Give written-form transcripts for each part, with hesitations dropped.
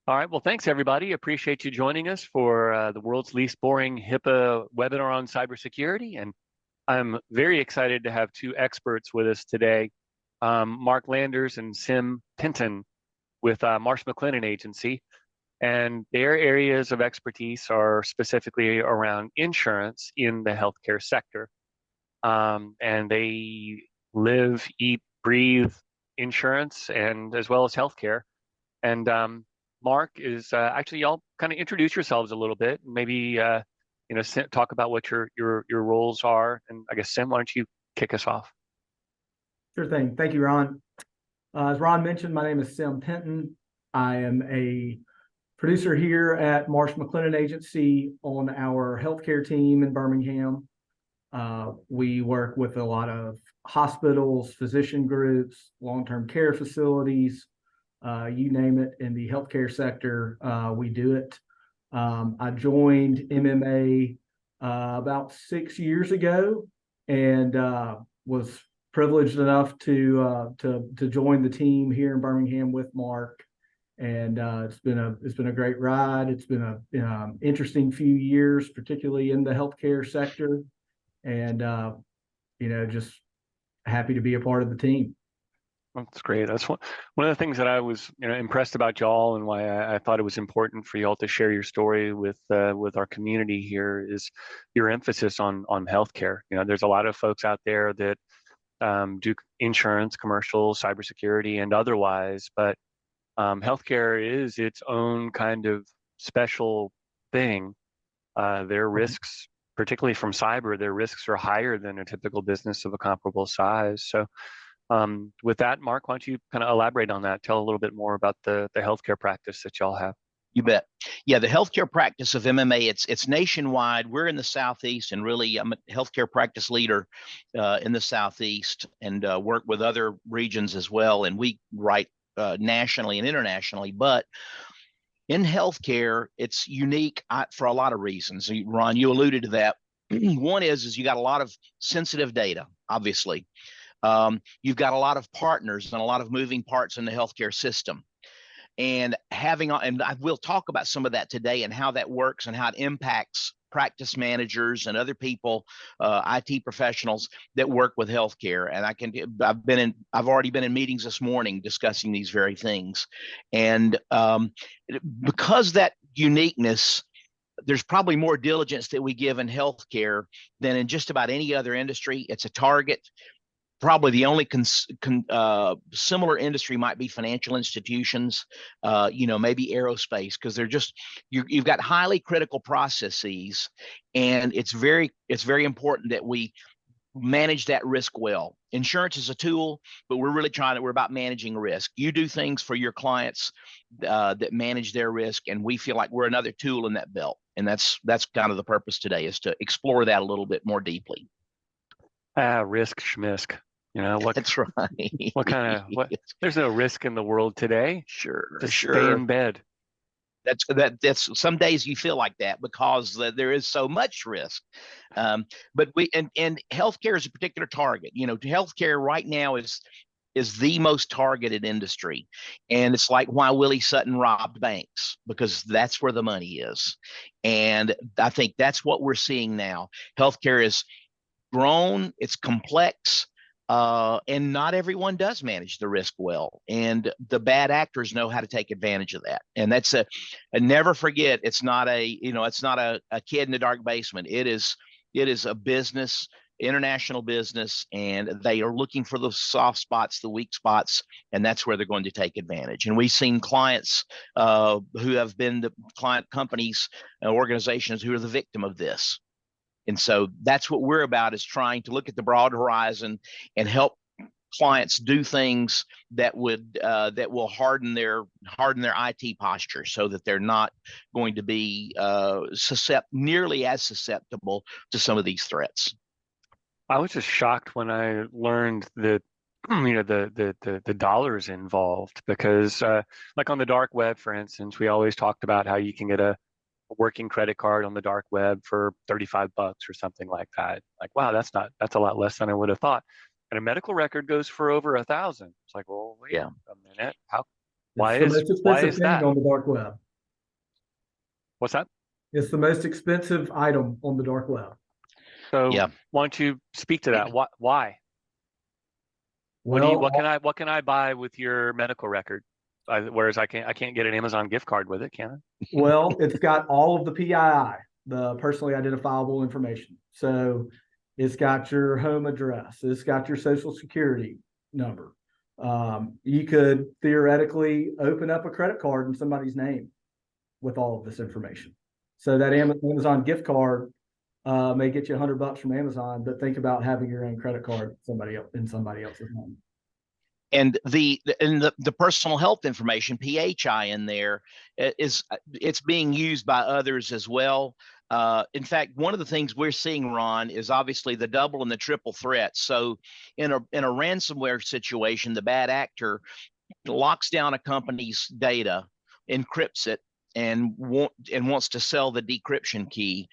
All right. Well, thanks, everybody. Appreciate you joining us for the world's least boring HIPAA webinar on cybersecurity. And I'm very excited to have two experts with us today, Mark Landers and Sim Penton with Marsh McLennan Agency. And their areas of expertise are specifically around insurance in the healthcare sector. And they live, eat, breathe insurance, and as well as healthcare. And Mark is actually, y'all kind of introduce yourselves a little bit, maybe talk about what your roles are. And I guess Sim, why don't you kick us off? Sure thing. Thank you, Ron. As Ron mentioned, my name is Sim Penton. I am a producer here at Marsh McLennan Agency on our healthcare team in Birmingham. We work with a lot of hospitals, physician groups, long-term care facilities, you name it, in the healthcare sector, we do it. I joined MMA about 6 years ago and was privileged enough to join the team here in Birmingham with Mark. And it's been a great ride. It's been a interesting few years, particularly in the healthcare sector, and just happy to be a part of the team. That's great. That's one of the things that I was impressed about y'all, and why I thought it was important for y'all to share your story with our community here is your emphasis on healthcare. There's a lot of folks out there that do insurance, commercial, cybersecurity, and otherwise, but healthcare is its own kind of special thing. Their risks, particularly from cyber, their risks are higher than a typical business of a comparable size. So with that, Mark, why don't you kind of elaborate on that? Tell a little bit more about the healthcare practice that y'all have. You bet. Yeah, the healthcare practice of MMA, it's nationwide. We're in the Southeast, and really I'm a healthcare practice leader in the Southeast, and work with other regions as well. And we write nationally and internationally, but in healthcare, it's unique for a lot of reasons. Ron, you alluded to that. One is you got a lot of sensitive data, obviously. You've got a lot of partners and a lot of moving parts in the healthcare system. And I will talk about some of that today and how that works and how it impacts practice managers and other people, IT professionals that work with healthcare. And I've already been in meetings this morning discussing these very things. And because that uniqueness, there's probably more diligence that we give in healthcare than in just about any other industry. It's a target. Probably the only similar industry might be financial institutions, maybe aerospace, because you've got highly critical processes, and it's very important that we manage that risk well. Insurance is a tool, but we're about managing risk. You do things for your clients that manage their risk, and we feel like we're another tool in that belt. And that's kind of the purpose today, is to explore that a little bit more deeply. Risk schmisk. That's right. There's no risk in the world today. Just stay in bed. That's some days you feel like that because there is so much risk. But and healthcare is a particular target. Healthcare right now is the most targeted industry. And it's like why Willie Sutton robbed banks, because that's where the money is. And I think that's what we're seeing now. Healthcare is grown, it's complex. And not everyone does manage the risk well, and the bad actors know how to take advantage of that. And that's and never forget, it's not a kid in the dark basement. It is a business, international business, and they are looking for the soft spots, the weak spots, and that's where they're going to take advantage. And we've seen clients who have been the client companies, organizations who are the victim of this. And so that's what we're about, is trying to look at the broad horizon and help clients do things that will harden their IT posture, so that they're not going to be nearly as susceptible to some of these threats. I was just shocked when I learned that the dollars involved, because like on the dark web, for instance, we always talked about how you can get a working credit card on the dark web for $35 or something like that. Like, wow, that's a lot less than I would have thought. And a medical record goes for over $1,000. It's like, well, wait a minute. It's the most Why expensive is thing that? on the dark web. What's that? It's the most expensive item on the dark web. So Yeah. why don't you speak to that? Why? Well, What can I buy with your medical record? Whereas I can't get an Amazon gift card with it, can I? well, it's got all of the PII, the personally identifiable information. So it's got your home address. It's got your social security number. You could theoretically open up a credit card in somebody's name with all of this information. So that Amazon gift card may get you $100 from Amazon, but think about having your own credit card in somebody else's name. And the personal health information, PHI, in there it's being used by others as well. In fact, one of the things we're seeing, Ron, is obviously the double and the triple threat. So in a ransomware situation, the bad actor locks down a company's data, encrypts it, and wants to sell the decryption key.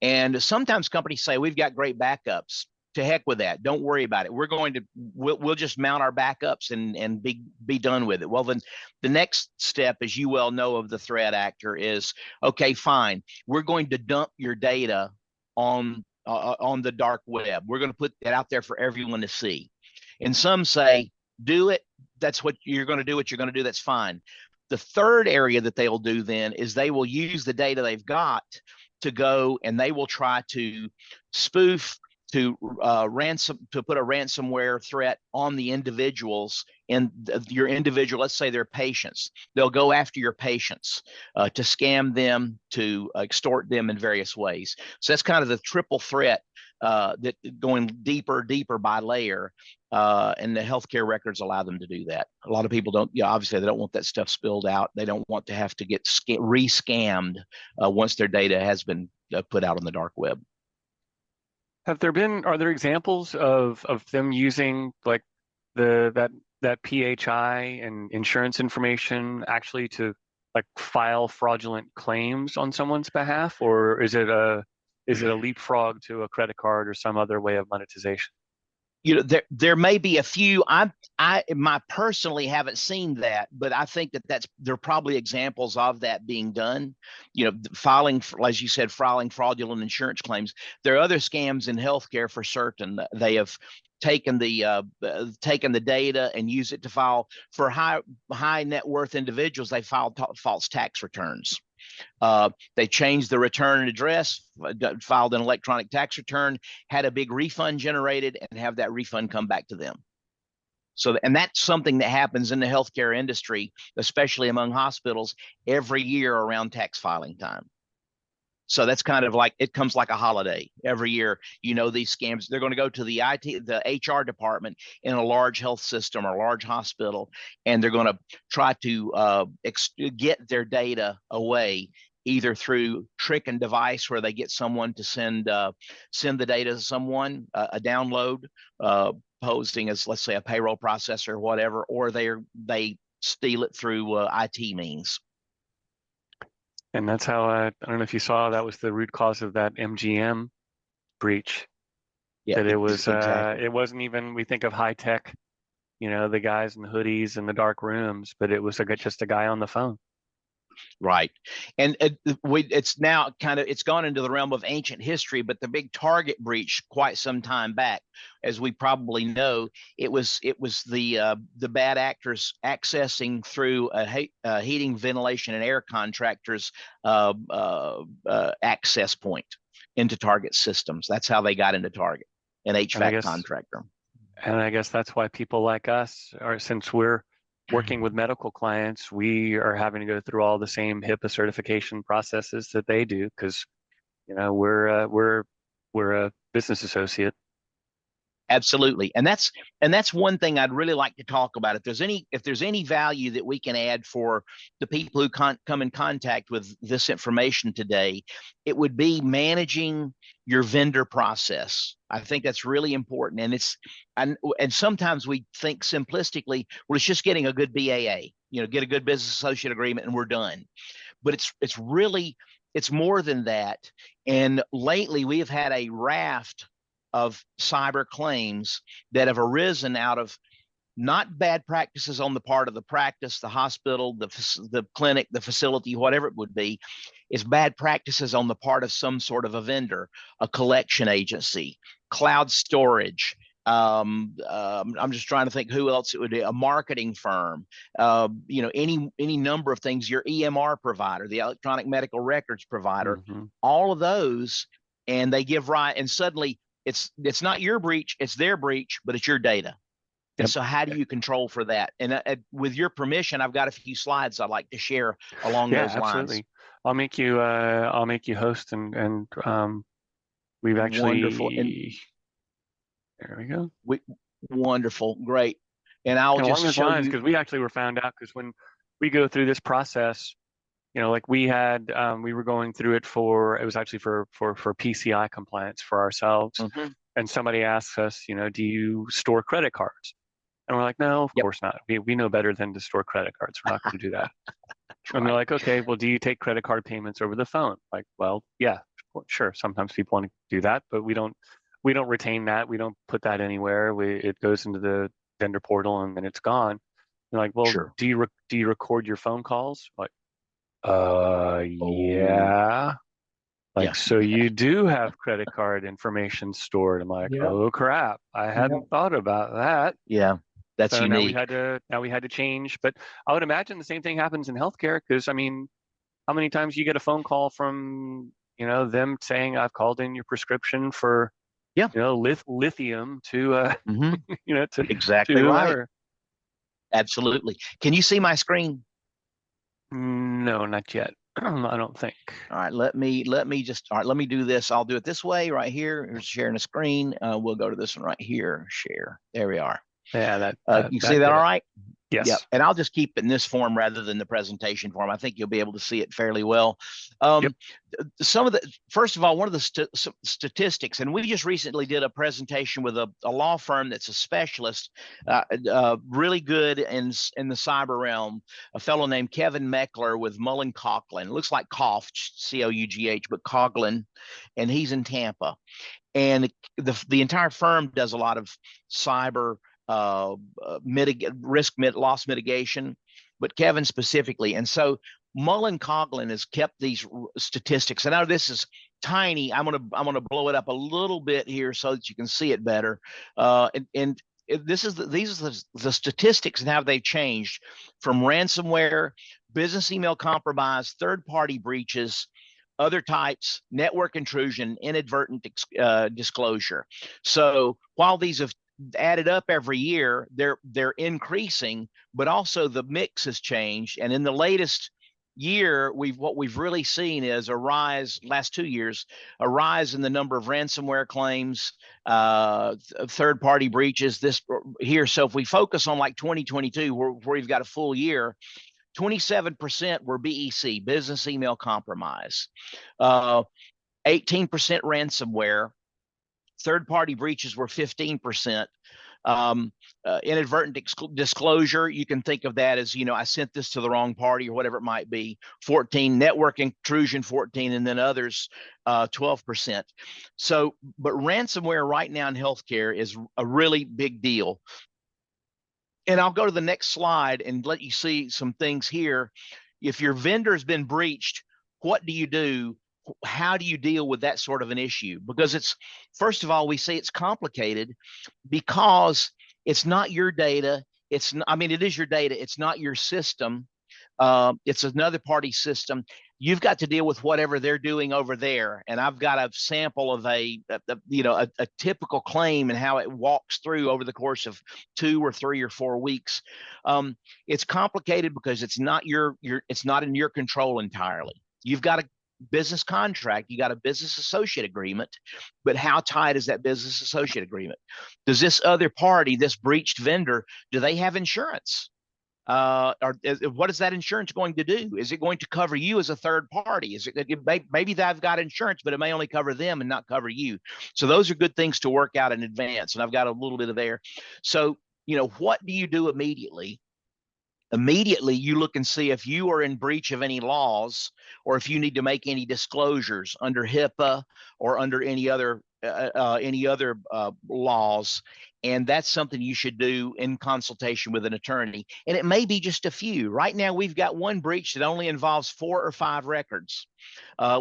And sometimes companies say, we've got great backups. To heck with that. Don't worry about it. We'll just mount our backups and be done with it. Well, then the next step, as you well know of the threat actor, is, okay, fine. We're going to dump your data on the dark web. We're going to put that out there for everyone to see. And some say, do it. That's what you're going to do. What you're going to do. That's fine. The third area that they'll do then is they will use the data they've got to go and they will try to spoof, to put a ransomware threat on the individuals and your individual, let's say they're patients. They'll go after your patients to scam them, to extort them in various ways. So that's kind of the triple threat that going deeper by layer. And the healthcare records allow them to do that. A lot of people don't, obviously they don't want that stuff spilled out. They don't want to have to get re-scammed once their data has been put out on the dark web. Are there examples of them using like that PHI and insurance information actually to like file fraudulent claims on someone's behalf, or is it a leapfrog to a credit card or some other way of monetization? There may be a few. I personally haven't seen that, but I think there are probably examples of that being done. Filing, as you said, filing fraudulent insurance claims. There are other scams in healthcare for certain. They have taken the data and used it to file for high net worth individuals. They filed false tax returns. They changed the return address, filed an electronic tax return, had a big refund generated, and have that refund come back to them. So, and that's something that happens in the healthcare industry, especially among hospitals, every year around tax filing time. So that's kind of like, it comes like a holiday every year. These scams, they're going to go to the HR department in a large health system or a large hospital, and they're going to try to get their data away, either through trick and device where they get someone to send the data to someone, a download, posing as, let's say, a payroll processor or whatever, or they steal it through IT means. And that's how I don't know if you saw, that was the root cause of that MGM breach. Yeah, that it was exactly. it wasn't even, we think of high tech, the guys in the hoodies and the dark rooms, but it was just a guy on the phone. Right. And it's now it's gone into the realm of ancient history, but the big Target breach quite some time back, as we probably know, it was the bad actors accessing through a heating, ventilation, and air contractors access point into Target systems. That's how they got into Target, an HVAC contractor. And I guess that's why people like us, since we're working with medical clients, we are having to go through all the same HIPAA certification processes that they do, because we're a business associate. Absolutely. And that's one thing I'd really like to talk about. If there's any value that we can add for the people who come in contact with this information today, it would be managing your vendor process. I think that's really important. And sometimes we think simplistically, well, it's just getting a good BAA, get a good business associate agreement and we're done. But it's more than that. And lately we have had a raft of cyber claims that have arisen out of not bad practices on the part of the practice, the hospital, the clinic, the facility, whatever it would be. It's bad practices on the part of some sort of a vendor, a collection agency, cloud storage. I'm just trying to think who else it would be, a marketing firm, any number of things, your EMR provider, the electronic medical records provider, all of those, and they give right, and suddenly it's not your breach, it's their breach, but it's your data. And so how do you control for that? And with your permission, I've got a few slides I'd like to share along those absolutely. lines. I'll make you host, and we've actually wonderful. And there we go. Wonderful, great. And I'll and just along those show lines, you, because we actually were found out, because when we go through this process, like we had, we were going through it it was actually for PCI compliance for ourselves. And somebody asks us, do you store credit cards? And we're like, no, of course not. We know better than to store credit cards. We're not going to do that. And they're like, okay, well, do you take credit card payments over the phone? Like, well, yeah, sure. Sometimes people want to do that, but we don't retain that. We don't put that anywhere. It goes into the vendor portal and then it's gone. They're like, well, sure. do you record your phone calls? Like, yeah. Like, so you do have credit card information stored. I'm like, oh crap, I hadn't thought about that. Yeah, that's so unique. Now we had to change. But I would imagine the same thing happens in healthcare, because I mean, how many times you get a phone call from them saying, I've called in your prescription for lithium to to exactly to right. whoever. Absolutely. Can you see my screen? No, not yet. I don't think. All right, let me do this. I'll do it this way right here. Here's sharing a screen. We'll go to this one right here. Share. There we are. Yeah, you see that all right? Yes. Yep. And I'll just keep it in this form rather than the presentation form. I think you'll be able to see it fairly well. First of all, one of the statistics, and we just recently did a presentation with a law firm that's a specialist, really good in the cyber realm, a fellow named Kevin Meckler with Mullen Coughlin. It looks like Cough, C-O-U-G-H, but Coughlin, and he's in Tampa. And the entire firm does a lot of cyber loss mitigation, but Kevin specifically. And so Mullen Coughlin has kept these statistics. And now this is tiny. I'm gonna blow it up a little bit here so that you can see it better. These are the statistics and how they've changed from ransomware, business email compromise, third-party breaches, other types, network intrusion, inadvertent disclosure. So while these have added up every year, they're increasing, but also the mix has changed. And in the latest year, what we've really seen is a rise, last 2 years, a rise in the number of ransomware claims, third-party breaches this here. So if we focus on like 2022, where we've got a full year, 27% were BEC, business email compromise, 18% ransomware, third-party breaches were 15%. Inadvertent disclosure, you can think of that as, I sent this to the wrong party or whatever it might be, 14, network intrusion 14, and then others 12%. So, but ransomware right now in healthcare is a really big deal. And I'll go to the next slide and let you see some things here. If your vendor has been breached, what do you do? How do you deal with that sort of an issue? Because it's, first of all, we say it's complicated because it's not your data. It is your data. It's not your system. It's another party system. You've got to deal with whatever they're doing over there. And I've got a sample of a typical claim and how it walks through over the course of 2 or 3 or 4 weeks. It's complicated because it's not it's not in your control entirely. You've got a business contract, you got a business associate agreement, but how tight is that business associate agreement? Does this other party, this breached vendor, do they have insurance? Or what is that insurance going to do? Is it going to cover you as a third party? Maybe they've got insurance, but it may only cover them and not cover you. So those are good things to work out in advance. And I've got a little bit of there. So, what do you do immediately? Immediately, you look and see if you are in breach of any laws or if you need to make any disclosures under HIPAA or under any other laws. And that's something you should do in consultation with an attorney. And it may be just a few. Right now, we've got one breach that only involves 4 or 5 records.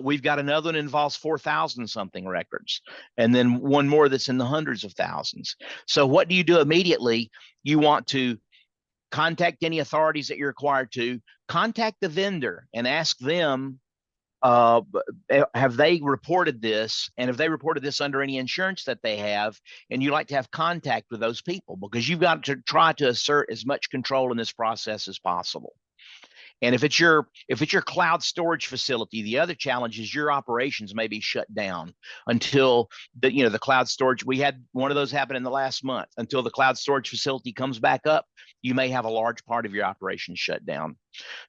We've got another one that involves 4,000 something records, and then one more that's in the hundreds of thousands. So what do you do immediately? You want to contact any authorities that you're required to, contact the vendor and ask them, have they reported this? And if they reported this under any insurance that they have, and you like to have contact with those people, because you've got to try to assert as much control in this process as possible. And if it's your cloud storage facility, the other challenge is your operations may be shut down until the cloud storage. We had one of those happen in the last month. Until the cloud storage facility comes back up, you may have a large part of your operations shut down.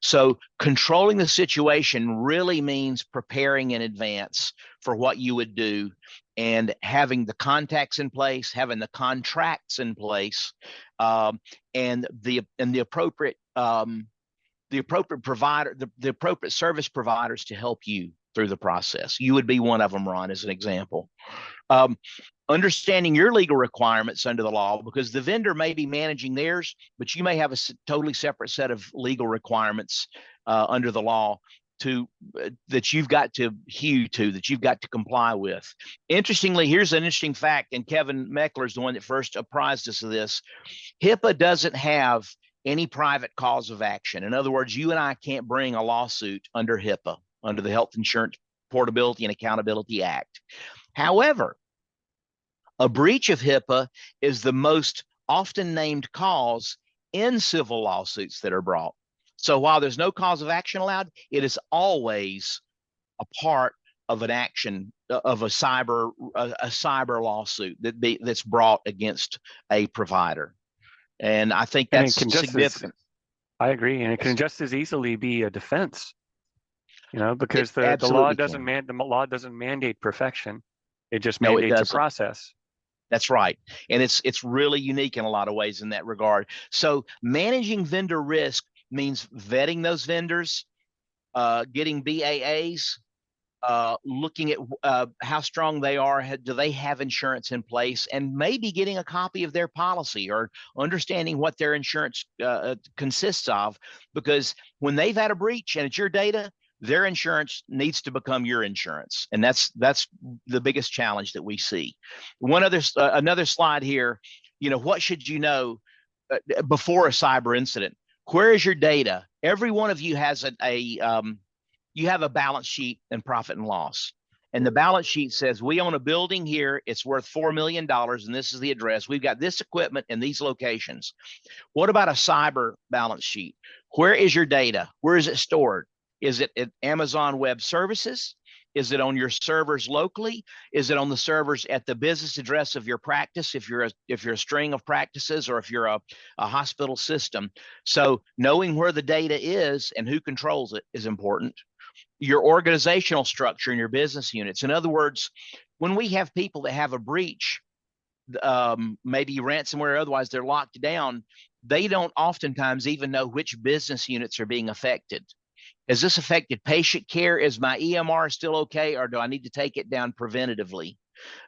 So controlling the situation really means preparing in advance for what you would do, and having the contacts in place, having the contracts in place, and the appropriate provider, the appropriate service providers to help you through the process. You would be one of them, Ron, as an example. Understanding your legal requirements under the law, because the vendor may be managing theirs, but you may have a totally separate set of legal requirements under the law that you've got to hew to, that you've got to comply with. Interestingly, here's an interesting fact, and Kevin Meckler is the one that first apprised us of this. HIPAA doesn't have any private cause of action. In other words, you and I can't bring a lawsuit under HIPAA, under the Health Insurance Portability and Accountability Act. However, a breach of HIPAA is the most often named cause in civil lawsuits that are brought. So while there's no cause of action allowed, it is always a part of an action of a cyber lawsuit that's brought against a provider. And I think that's significant. I agree, and it can just as easily be a defense, because the law doesn't mandate perfection; it just mandates a process. That's right, and it's really unique in a lot of ways in that regard. So managing vendor risk means vetting those vendors, getting BAAs, looking at how strong they are, do they have insurance in place, and maybe getting a copy of their policy or understanding what their insurance consists of, because when they've had a breach and it's your data, their insurance needs to become your insurance. And that's the biggest challenge that we see. Another slide here, what should you know before a cyber incident? Where is your data? Every one of you has you have a balance sheet and profit and loss. And the balance sheet says, we own a building here. It's worth $4 million. And this is the address. We've got this equipment in these locations. What about a cyber balance sheet? Where is your data? Where is it stored? Is it at Amazon Web Services? Is it on your servers locally? Is it on the servers at the business address of your practice, if you're a string of practices, or if you're a hospital system? So knowing where the data is and who controls it is important. Your organizational structure in your business units. In other words, when we have people that have a breach, maybe ransomware or otherwise, they're locked down, they don't oftentimes even know which business units are being affected. Has this affected patient care? Is my EMR still okay, or do I need to take it down preventatively?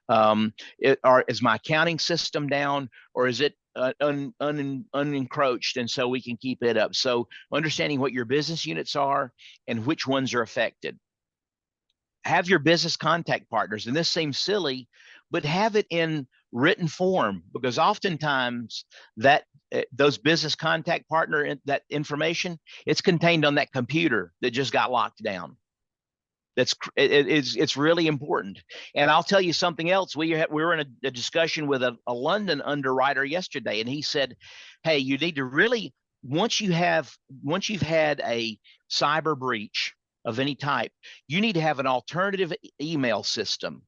Is my accounting system down, or is it unencroached, and so we can keep it up? So understanding what your business units are and which ones are affected. Have your business contact partners, and this seems silly, but have it in written form, because oftentimes those business contact partner, that information, it's contained on that computer that just got locked down. It's really important. And I'll tell you something else. We were in a discussion with a London underwriter yesterday, and he said, hey, you need to really, once you've had a cyber breach of any type, you need to have an alternative email system,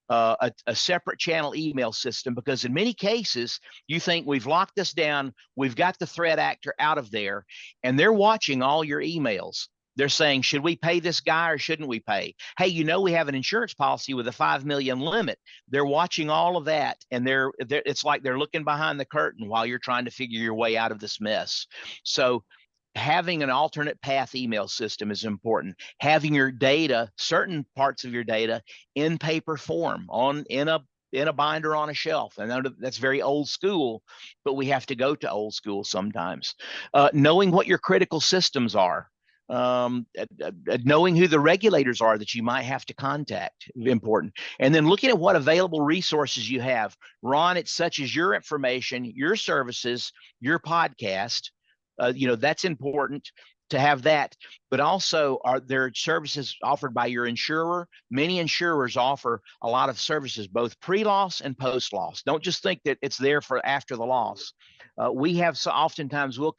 a separate channel email system, because in many cases, you think we've locked this down, we've got the threat actor out of there, and they're watching all your emails. They're saying, should we pay this guy or shouldn't we pay? Hey, we have an insurance policy with a 5 million limit. They're watching all of that, and it's like they're looking behind the curtain while you're trying to figure your way out of this mess. So having an alternate path email system is important. Having your data, certain parts of your data, in paper form, in a in a binder on a shelf. And that's very old school, but we have to go to old school sometimes. Knowing what your critical systems are, knowing who the regulators are that you might have to contact, important. And then looking at what available resources you have. Ron, it's such as your information, your services, your podcast. That's important to have that, but also are there services offered by your insurer? Many insurers offer a lot of services, both pre-loss and post-loss. Don't just think that it's there for after the loss. We have, so oftentimes we'll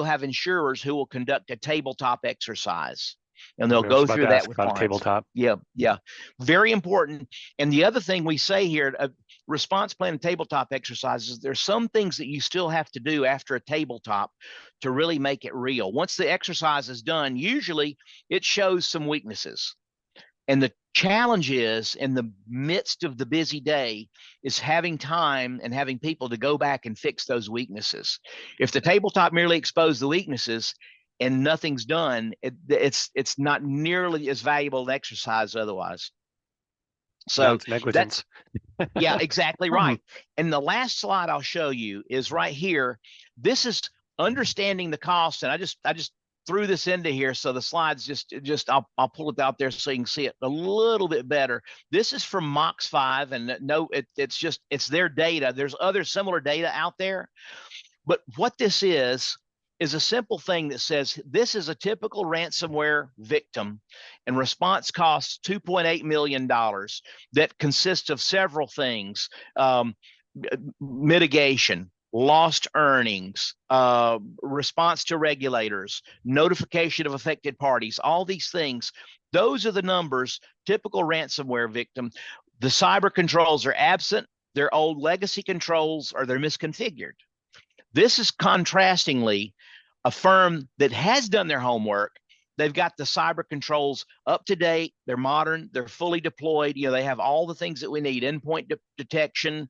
have insurers who will conduct a tabletop exercise, and they'll go through that with clients. Tabletop. Yeah, very important. And the other thing we say here, response plan and tabletop exercises, there's some things that you still have to do after a tabletop to really make it real. Once the exercise is done, usually it shows some weaknesses. And the challenge is, in the midst of the busy day, is having time and having people to go back and fix those weaknesses. If the tabletop merely exposed the weaknesses and nothing's done, it's not nearly as valuable an exercise otherwise. So negligence. Yeah, exactly right. And the last slide I'll show you is right here. This is understanding the cost, and I just threw this into here, so the slides just I'll pull it out there so you can see it a little bit better. This is from Mox 5, and no, it's their data. There's other similar data out there, but what this is a simple thing that says this is a typical ransomware victim, and response costs $2.8 million. That consists of several things: mitigation, lost earnings, response to regulators, notification of affected parties, all these things. Those are the numbers. Typical ransomware victim. The cyber controls are absent, they're old legacy controls, or they're misconfigured. This is contrastingly a firm that has done their homework. They've got the cyber controls up to date. They're modern. They're fully deployed. They have all the things that we need: endpoint detection,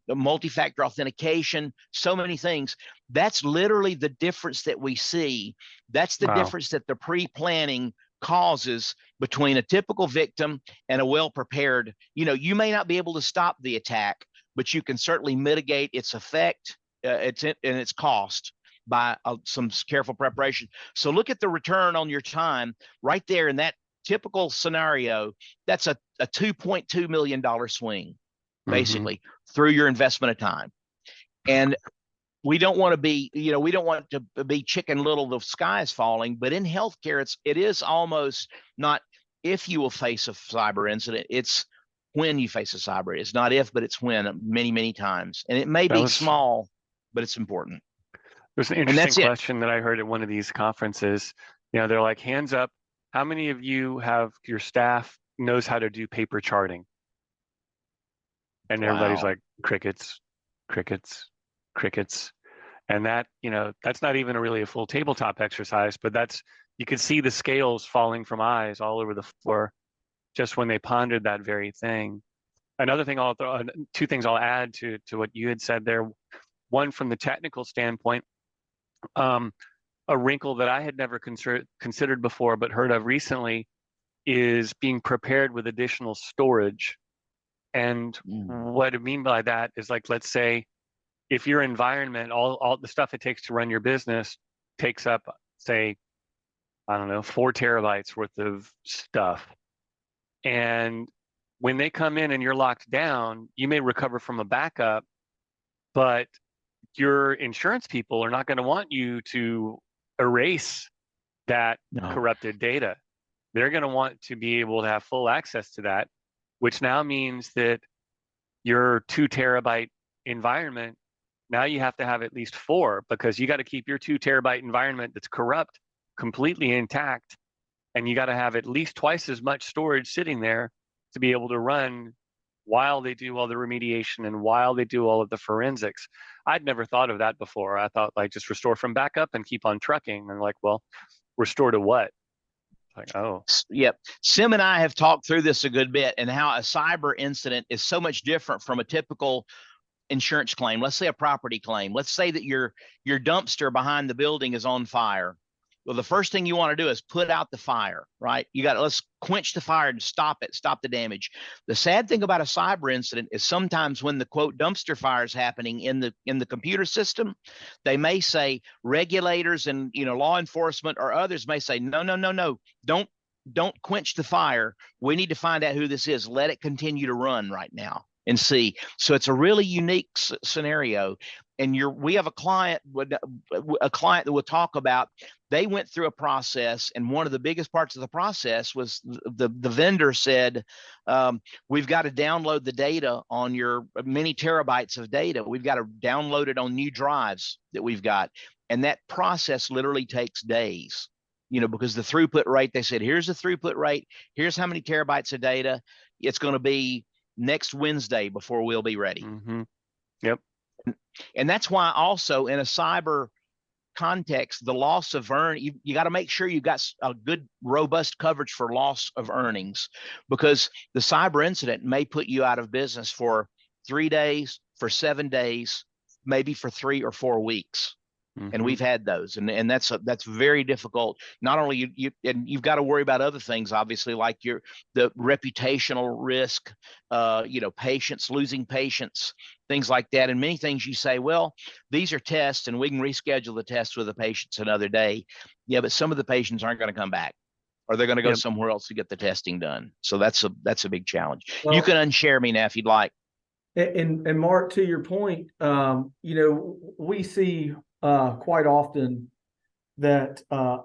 multi-factor authentication, so many things. That's literally the difference that we see. That's the difference that the pre-planning causes between a typical victim and a well-prepared. You may not be able to stop the attack, but you can certainly mitigate its effect, and its cost by some careful preparation. So look at the return on your time right there in that typical scenario. That's a $2.2 million swing, basically, through your investment of time. And we don't want to be, we don't want to be Chicken Little, the sky is falling, but in healthcare, it is almost not if you will face a cyber incident, it's when you face a cyber. It's not if, but it's when, many, many times. And it may be small, but it's important. There's an interesting question that I heard at one of these conferences. They're like, hands up, how many of you have your staff knows how to do paper charting? And everybody's like, crickets, crickets, crickets. And that, that's not even really a full tabletop exercise, but you could see the scales falling from eyes all over the floor just when they pondered that very thing. Another thing two things I'll add to what you had said there. One, from the technical standpoint, a wrinkle that I had never considered before but heard of recently is being prepared with additional storage. And what I mean by that is, like, let's say if your environment, all the stuff it takes to run your business takes up, say, 4 terabytes worth of stuff. And when they come in and you're locked down, you may recover from a backup, but your insurance people are not going to want you to erase that corrupted data. They're going to want to be able to have full access to that, which now means that your 2 terabyte environment, now you have to have at least 4, because you got to keep your 2 terabyte environment that's corrupt completely intact. And you got to have at least twice as much storage sitting there to be able to run while they do all the remediation and while they do all of the forensics. I'd never thought of that before. I thought, like, just restore from backup and keep on trucking. And like, well, restore to what? Like, oh. Yep. Sim and I have talked through this a good bit, and how a cyber incident is so much different from a typical insurance claim. Let's say a property claim. Let's say that your dumpster behind the building is on fire. Well, the first thing you want to do is put out the fire, right? Let's quench the fire and stop the damage. The sad thing about a cyber incident is sometimes when the quote dumpster fire is happening in the computer system, they may say, regulators and law enforcement or others may say, no, don't quench the fire. We need to find out who this is. Let it continue to run right now and see. So it's a really unique scenario. And we have a client that will talk about, they went through a process, and one of the biggest parts of the process was the vendor said, we've got to download the data on your many terabytes of data. We've got to download it on new drives that we've got. And that process literally takes days, because the throughput rate, they said, here's the throughput rate. Here's how many terabytes of data. It's going to be next Wednesday before we'll be ready. Mm-hmm. Yep. And that's why also in a cyber context, the loss of you got to make sure you've got a good, robust coverage for loss of earnings, because the cyber incident may put you out of business for 3 days, for 7 days, maybe for 3 or 4 weeks. Mm-hmm. And we've had those, and that's very difficult. Not only you've got to worry about other things, obviously, like the reputational risk, patients, losing patients, things like that. And many things you say, well, these are tests and we can reschedule the tests with the patients another day. Yeah, but some of the patients aren't going to come back, or they're going to go somewhere else to get the testing done. So that's a big challenge. Well, you can unshare me now if you'd like. And Mark, to your point, we see quite often that a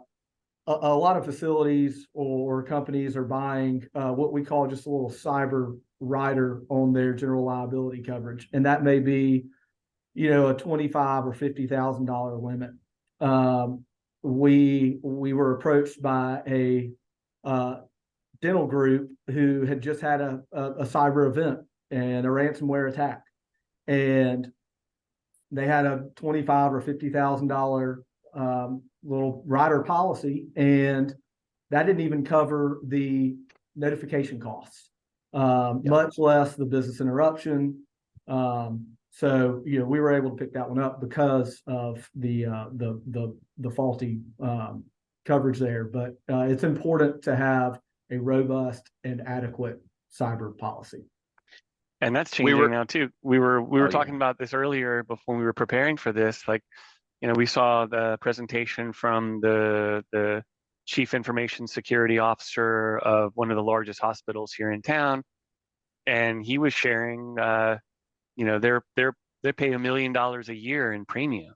lot of facilities or companies are buying what we call just a little cyber rider on their general liability coverage, and that may be, a $25,000 or $50,000 limit. We were approached by a dental group who had just had a cyber event and a ransomware attack, and they had a $25,000 or $50,000 little rider policy, and that didn't even cover the notification costs, much less the business interruption. So we were able to pick that one up because of the faulty coverage there. But it's important to have a robust and adequate cyber policy. And that's changing now too. We were talking about this earlier before we were preparing for this. Like, we saw the presentation from the chief information security officer of one of the largest hospitals here in town, and he was sharing, they pay $1 million a year in premium,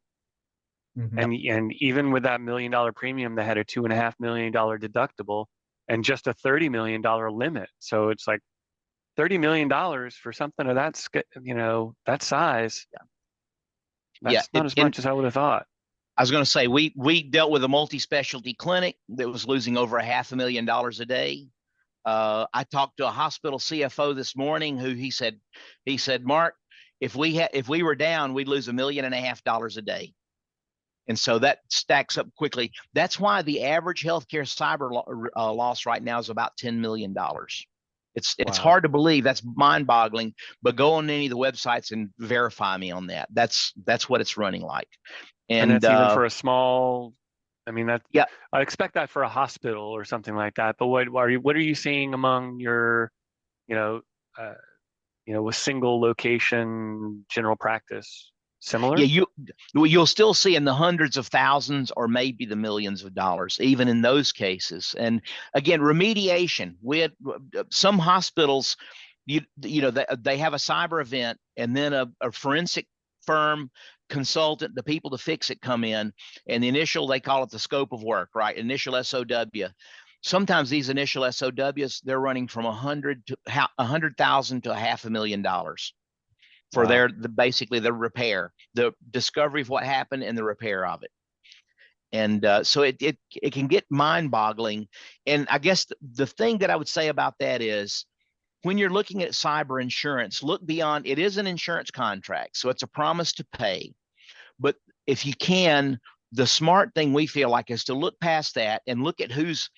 and even with that $1 million premium, they had a $2.5 million deductible and just a $30 million limit. So it's like $30 million for something of that size. That's not as much as I would have thought. I was going to say, we dealt with a multi-specialty clinic that was losing over $500,000 a day. I talked to a hospital CFO this morning who he said, Mark, if we were down, we'd lose $1.5 million a day. And so that stacks up quickly. That's why the average healthcare cyber loss right now is about $10 million. It's hard to believe. That's mind-boggling. But go on any of the websites and verify me on that. That's what it's running like. And that's even for a small. I mean, I expect that for a hospital or something like that. But what are you seeing among your, a single location general practice? Similar? Yeah, you'll still see in the hundreds of thousands or maybe the millions of dollars, even in those cases. And again, remediation. With some hospitals, they have a cyber event, and then a forensic firm consultant, the people to fix it come in, and they call it the scope of work, right? Initial SOW. Sometimes these initial SOWs, they're running from $100,000 to $500,000 for basically the repair, the discovery of what happened and the repair of it. And so it can get mind-boggling. And I guess the thing that I would say about that is, when you're looking at cyber insurance, look beyond. It is an insurance contract, so it's a promise to pay. But if you can, the smart thing we feel like is to look past that and look at who's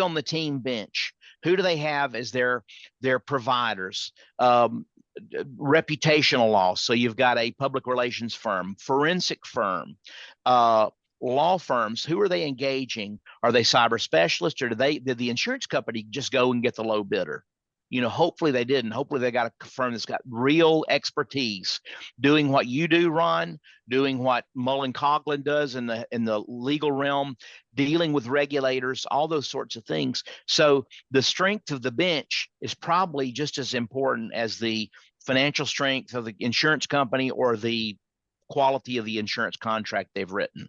on the team bench. Who do they have as their providers? Reputational loss. So you've got a public relations firm, forensic firm, law firms, who are they engaging? Are they cyber specialists, or did the insurance company just go and get the low bidder? Hopefully they didn't. Hopefully they got a firm that's got real expertise doing what you do, Ron, doing what Mullen Coughlin does in the legal realm, dealing with regulators, all those sorts of things. So the strength of the bench is probably just as important as the financial strength of the insurance company or the quality of the insurance contract they've written.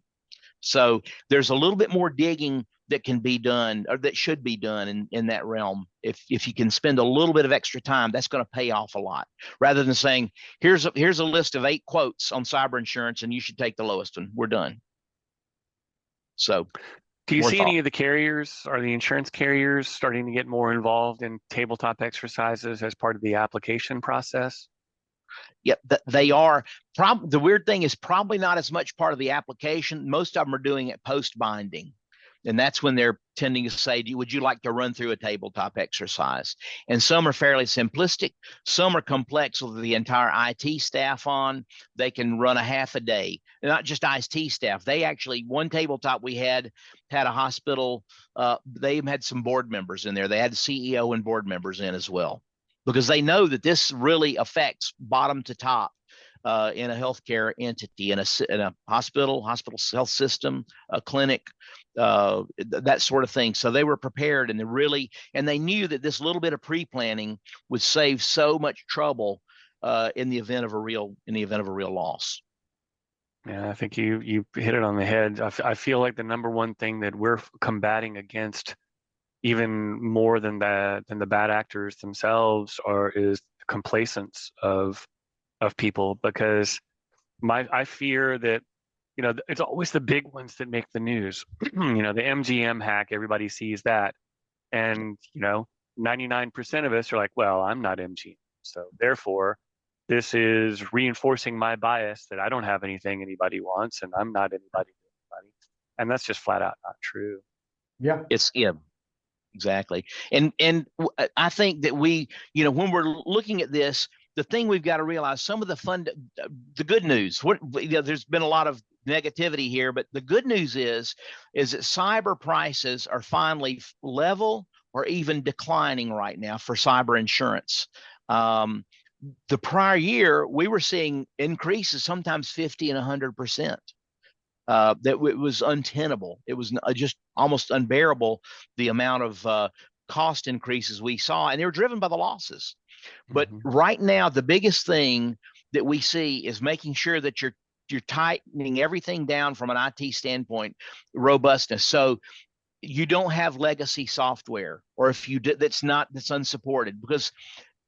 So there's a little bit more digging that can be done, or that should be done in that realm. If you can spend a little bit of extra time, that's going to pay off a lot, rather than saying, here's a list of 8 quotes on cyber insurance and you should take the lowest one. We're done. So do you see any of the carriers, or the insurance carriers, starting to get more involved in tabletop exercises as part of the application process? Yep, they are. The weird thing is probably not as much part of the application. Most of them are doing it post-binding. And that's when they're tending to say, would you like to run through a tabletop exercise? And some are fairly simplistic. Some are complex with the entire IT staff on. They can run a half a day, not just IT staff. They actually, one tabletop we had a hospital. They had some board members in there. They had the CEO and board members in as well, because they know that this really affects bottom to top in a healthcare entity, in a hospital health system, a clinic, that sort of thing. So they were prepared, and they knew that this little bit of pre-planning would save so much trouble in the event of a real loss. Yeah, I think you hit it on the head. I feel like the number one thing that we're combating against, even more than the bad actors themselves, is complacence of people, because I fear that it's always the big ones that make the news. The MGM hack, everybody sees that, and 99% of us are like, well, I'm not MGM, so therefore this is reinforcing my bias that I don't have anything anybody wants, and I'm not anybody to anybody, and that's just flat out not true. Yeah, exactly. And I think that when we're looking at this, the thing we've got to realize, some of the good news, there's been a lot of negativity here, but the good news is that cyber prices are finally level or even declining right now for cyber insurance. The prior year, we were seeing increases, sometimes 50 and 100%. That it was untenable. It was just almost unbearable, the amount of cost increases we saw, and they were driven by the losses. But right now, the biggest thing that we see is making sure that you're tightening everything down from an IT standpoint, robustness. So you don't have legacy software, or if you do, that's unsupported, because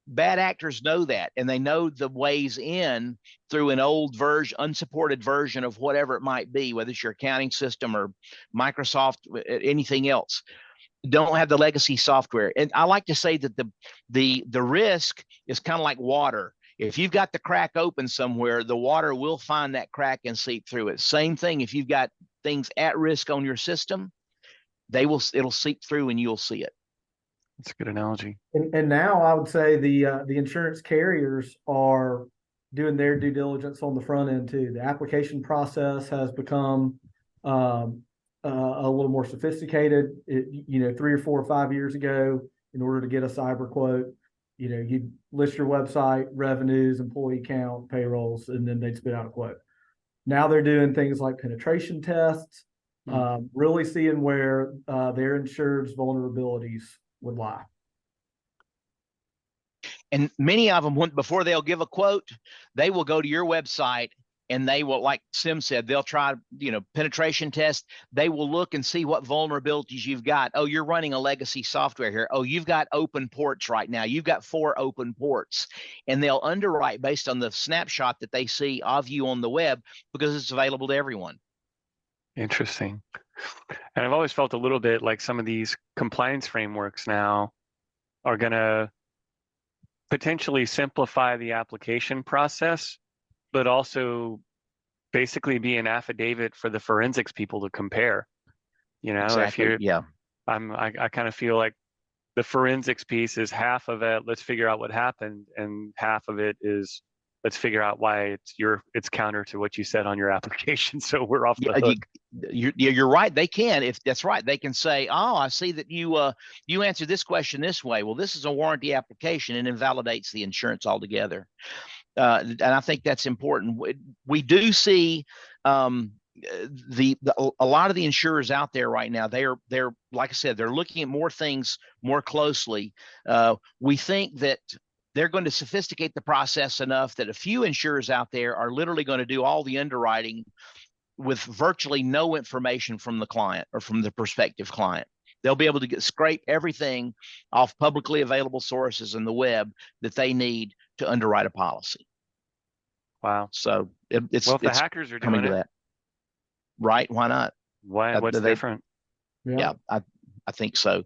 bad actors know that, and they know the ways in through an old version, unsupported version of whatever it might be, whether it's your accounting system or Microsoft, anything else. Don't have the legacy software. And I like to say that the risk is kind of like water. If you've got the crack open somewhere, the water will find that crack and seep through it. Same thing, if you've got things at risk on your system, it'll seep through and you'll see it. That's a good analogy. And now I would say the insurance carriers are doing their due diligence on the front end too. The application process has become a little more sophisticated. 3 or 4 or 5 years ago, in order to get a cyber quote, you'd list your website, revenues, employee count, payrolls, and then they'd spit out a quote. Now they're doing things like penetration tests, really seeing where their insured's vulnerabilities would lie. And many of them, before they'll give a quote, they will go to your website, and they will, like Sim said, they'll try, penetration test. They will look and see what vulnerabilities you've got. Oh, you're running a legacy software here. Oh, you've got open ports right now. You've got 4 open ports. And they'll underwrite based on the snapshot that they see of you on the web, because it's available to everyone. Interesting. And I've always felt a little bit like some of these compliance frameworks now are going to potentially simplify the application process, but also basically be an affidavit for the forensics people to compare. Exactly. I kind of feel like the forensics piece is half of it, let's figure out what happened, and half of it is let's figure out why it's counter to what you said on your application. So we're off the Yeah, hook. you're right. They can, if that's right, they can say, "Oh, I see that you answered this question this way. Well, this is a warranty application," and invalidates the insurance altogether. And I think that's important. We do see a lot of the insurers out there right now. They're like I said, they're looking at more things more closely. We think that they're going to sophisticate the process enough that a few insurers out there are literally going to do all the underwriting with virtually no information from the client or from the prospective client. They'll be able to scrape everything off publicly available sources in the web that they need to underwrite a policy. Wow. So it's well, if the hackers are coming doing to it, that, right? Why not? what's different? Yeah, I think so.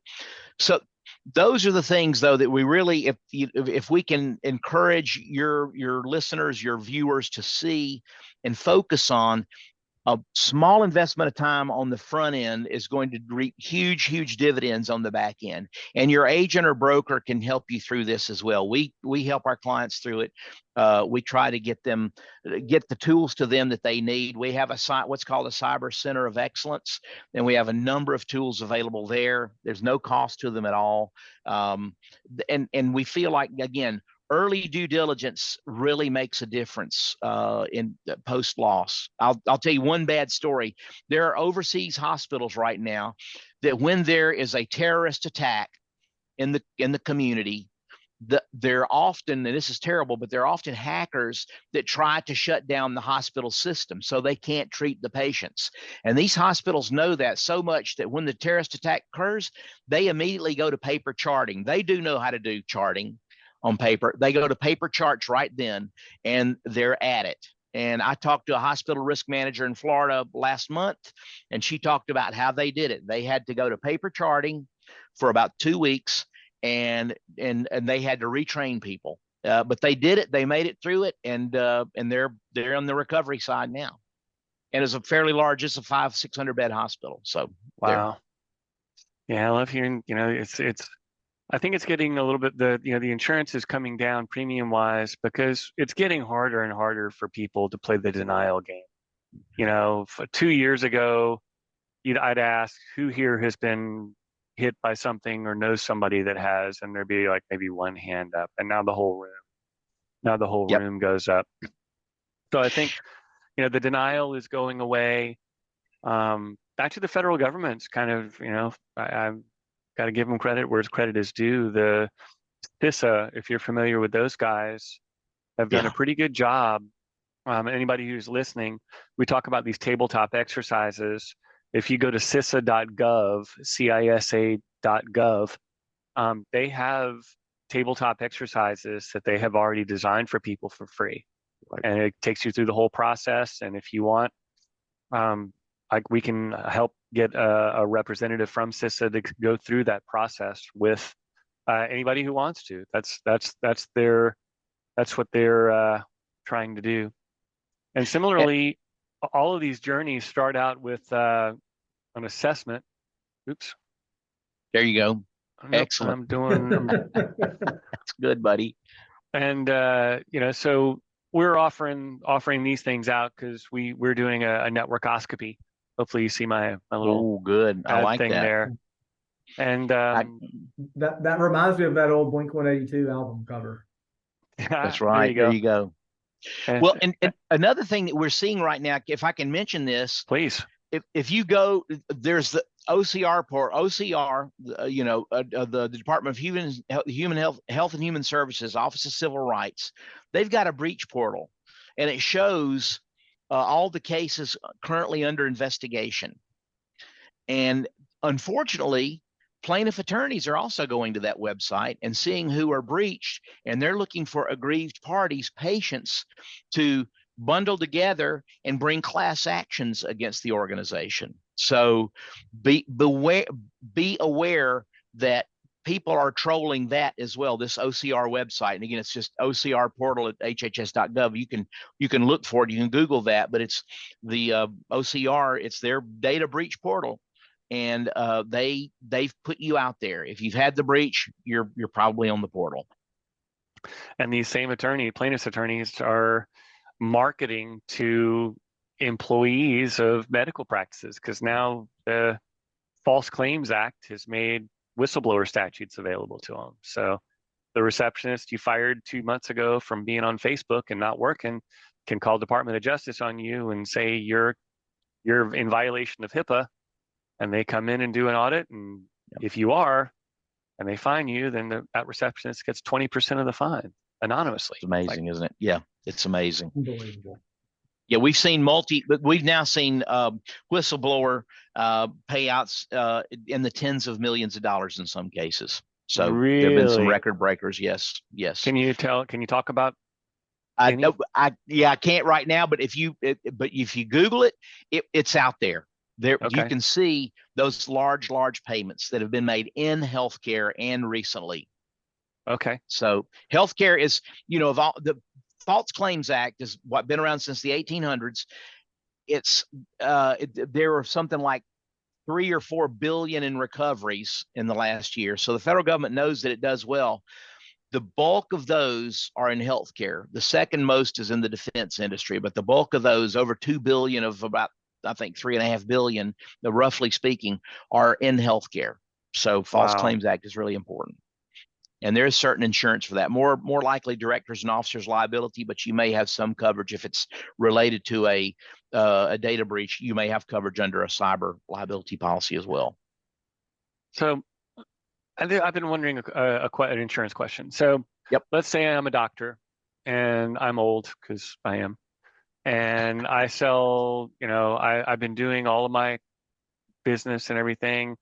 So those are the things, though, that we really, if we can encourage your listeners, your viewers to see and focus on, a small investment of time on the front end is going to reap huge dividends on the back end. And your agent or broker can help you through this as well. We help our clients through it. We try to get the tools to them that they need. We have what's called a Cyber Center of Excellence, and we have a number of tools available there. There's no cost to them at all. And we feel like, again, early due diligence really makes a difference in post-loss. I'll tell you one bad story. There are overseas hospitals right now that when there is a terrorist attack in the community, they're often, and this is terrible, but they're often hackers that try to shut down the hospital system so they can't treat the patients. And these hospitals know that so much that when the terrorist attack occurs, they immediately go to paper charting. They do know how to do charting on paper. They go to paper charts right then, and they're at it. And I talked to a hospital risk manager in Florida last month, and she talked about how they did it. They had to go to paper charting for about 2 weeks, and they had to retrain people. But they did it. They made it through it, and they're on the recovery side now. And it's a fairly large, it's a 500-600 bed hospital. So wow. Yeah, I love hearing. I think it's getting a little bit, the insurance is coming down premium wise because it's getting harder and harder for people to play the denial game. 2 years ago, I'd ask who here has been hit by something or knows somebody that has, and there'd be like maybe one hand up, and now the whole room goes up. So I think the denial is going away. Back to the federal government's kind of, I'm got to give them credit where credit is due. The HIPAA, if you're familiar with those guys, have done a pretty good job. Anybody who's listening, we talk about these tabletop exercises. If you go to CISA.gov, CISA.gov, they have tabletop exercises that they have already designed for people for free. And it takes you through the whole process. And if you want, we can help get a representative from CISA to go through that process with anybody who wants to. That's what they're trying to do. And similarly, all of these journeys start out with an assessment. Oops. There you go. Excellent. That's good, buddy. And so we're offering these things out because we're doing a networkoscopy. Hopefully you see my little good. I like thing that there. And that reminds me of that old Blink-182 album cover. That's right. There you go. Well, and another thing that we're seeing right now, if I can mention this, please. If you go, there's the OCR port, the Department of Human Health and Human Services, Office of Civil Rights. They've got a breach portal, and it shows all the cases currently under investigation. And unfortunately, plaintiff attorneys are also going to that website and seeing who are breached, and they're looking for aggrieved parties, patients, to bundle together and bring class actions against the organization. So be aware that people are trolling that as well, this OCR website. And again, it's just OCR portal at hhs.gov. You can look for it. You can Google that, but it's the OCR. It's their data breach portal. And they've put you out there. If you've had the breach, you're probably on the portal. And these same plaintiffs' attorneys are marketing to employees of medical practices, because now the False Claims Act has made whistleblower statutes available to them. So the receptionist you fired 2 months ago from being on Facebook and not working can call Department of Justice on you and say you're in violation of HIPAA, and they come in and do an audit. And if you are, and they fine you, then that receptionist gets 20% of the fine anonymously. It's amazing, isn't it? Yeah, it's amazing. Unbelievable. Yeah, we've now seen whistleblower payouts in the tens of millions of dollars in some cases. So really? there have been some record breakers. Yes. Can you talk about? I can't right now, but if you Google it, it's out there. There Okay. You can see those large payments that have been made in healthcare and recently. Okay. So healthcare is, of all the False Claims Act is what been around since the 1800s. There were something like 3 or 4 billion in recoveries in the last year. So the federal government knows that it does well. The bulk of those are in healthcare. The second most is in the defense industry, but the bulk of those, over 2 billion of about, I think, 3.5 billion, roughly speaking, are in healthcare. So False Claims Act is really important. And there is certain insurance for that. More likely directors and officers liability, but you may have some coverage if it's related to a data breach. You may have coverage under a cyber liability policy as well. So I've been wondering an insurance question. So let's say I'm a doctor and I'm old, because I am, and I sell, I've been doing all of my business and everything.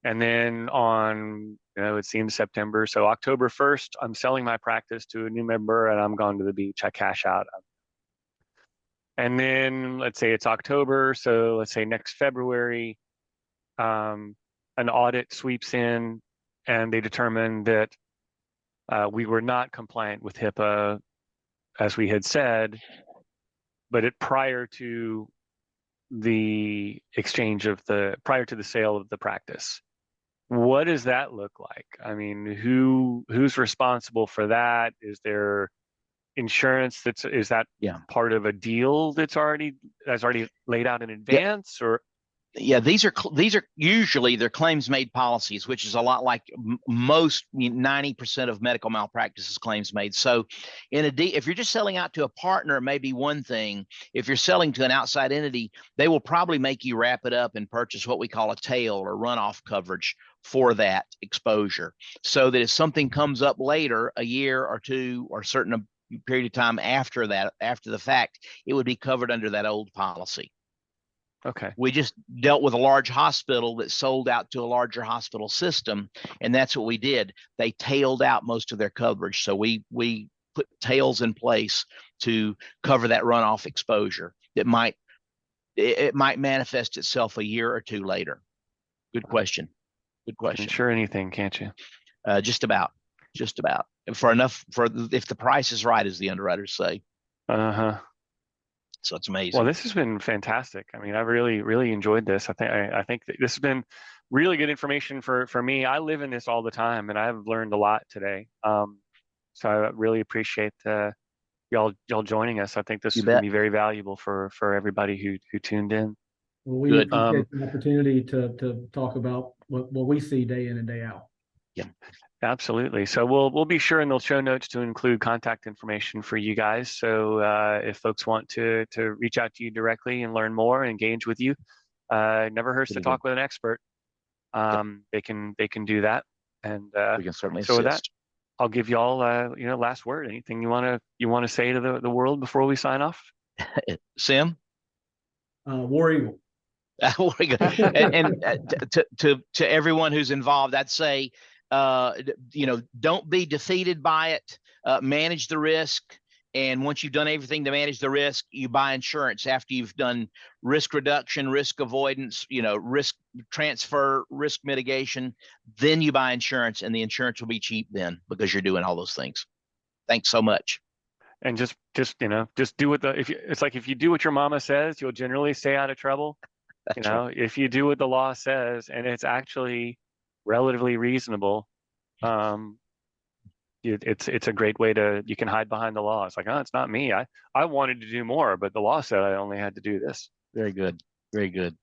And then on, it seems September. So October 1st, I'm selling my practice to a new member and I'm going to the beach. I cash out. And then let's say it's October. So let's say next February, an audit sweeps in and they determine that we were not compliant with HIPAA, as we had said, but prior to the sale of the practice. What does that look like? I mean, who's responsible for that? Is there insurance is that part of a deal that's already laid out in advance? Or these are usually they're claims made policies, which is a lot like most 90% of medical malpractice is claims made. So if you're just selling out to a partner, it may be one thing. If you're selling to an outside entity, they will probably make you wrap it up and purchase what we call a tail or runoff coverage for that exposure, so that if something comes up later, a year or two or certain period of time after the fact, it would be covered under that old policy. Okay. We just dealt with a large hospital that sold out to a larger hospital system, and that's what we did. They tailed out most of their coverage. So we put tails in place to cover that runoff exposure that might manifest itself a year or two later. Good question. Insure anything, can't you? Just about. For if the price is right, as the underwriters say. So it's amazing. Well, this has been fantastic. I mean, I've really, really enjoyed this. I think that this has been really good information for me. I live in this all the time, and I've learned a lot today. So I really appreciate y'all joining us. I think this is going to be very valuable for everybody who tuned in. Well, we appreciate the opportunity to talk about what we see day in and day out. Yeah, absolutely. So we'll be sure in the show notes to include contact information for you guys. So if folks want to reach out to you directly and learn more and engage with you, it never hurts to talk with an expert. They can do that, and we can certainly assist. With that, I'll give y'all last word. Anything you want to say to the world before we sign off? Sim? War Eagle. and to everyone who's involved, I'd say, don't be defeated by it. Manage the risk, and once you've done everything to manage the risk, you buy insurance. After you've done risk reduction, risk avoidance, risk transfer, risk mitigation, then you buy insurance, and the insurance will be cheap then, because you're doing all those things. Thanks so much. And just do what if you do what your mama says, you'll generally stay out of trouble. That's right. If you do what the law says and it's actually relatively reasonable, it's a great way you can hide behind the law. It's like, oh, it's not me. I wanted to do more, but the law said I only had to do this. Very good. Very good.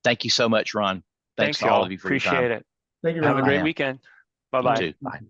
Thank you so much, Ron. Thanks to all y'all. of you for your time. Appreciate it. Thank you, Have a Ron. great now. weekend. You Bye-bye. too. Bye.